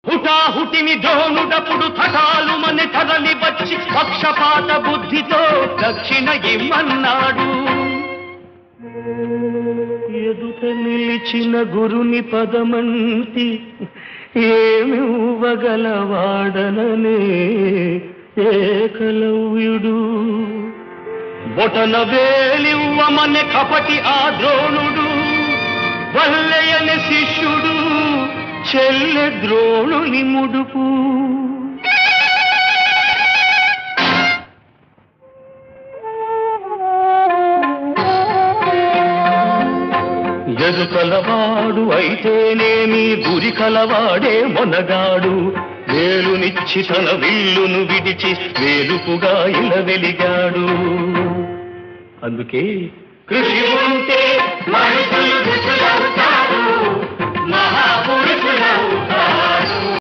హుటాహుటిని ద్రోణుడప్పుడు థటాలు మన తరలి వచ్చి పక్షపాత బుద్ధితో దక్షిణ ఇమ్మన్నాడు. ఎదుట నిలిచిన గురుని పదమంతి ఏమివ్వగలవాడననే ఏకలవ్యుడు. బొటన వేలివ్వమనే కపటి ఆ ద్రోణుడు, వల్లెయని శిష్యుడు చెల్లె ద్రోణుని ముడుపు. ఎదుకలవాడు అయితేనేమి గురి కలవాడే మొనగాడు. వేలునిచ్చి తన విల్లును విడిచి వేలుపుగా ఇలా వెలిగాడు. అందుకే కృషి ఉంటే మనుషులు